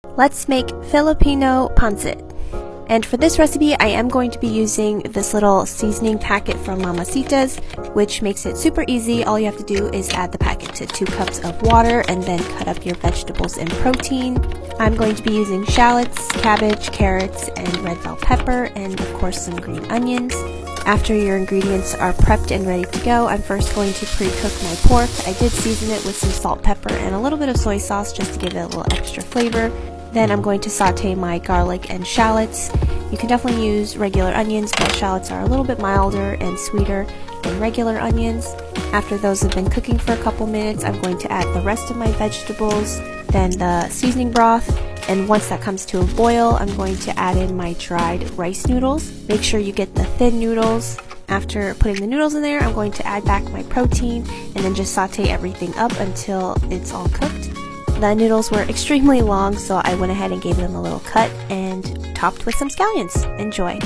Let's make Filipino pancit. And for this recipe, I am going to be using this little seasoning packet from Mamacita's, which makes it super easy. All you have to do is add the packet to 2 cups of water and then cut up your vegetables and protein. I'm going to be using shallots, cabbage, carrots, and red bell pepper, and of course some green onions. After your ingredients are prepped and ready to go, I'm first going to pre-cook my pork. I did season it with some salt, pepper, and a little bit of soy sauce just to give it a little extra flavor. Then I'm going to saute my garlic and shallots. You can definitely use regular onions, but shallots are a little bit milder and sweeter than regular onions. After those have been cooking for a couple minutes, I'm going to add the rest of my vegetables, then the seasoning broth, and once that comes to a boil, I'm going to add in my dried rice noodles. Make sure you get the thin noodles. After putting the noodles in there, I'm going to add back my protein and then just saute everything up until it's all cooked. The noodles were extremely long, so I went ahead and gave them a little cut and topped with some scallions. Enjoy!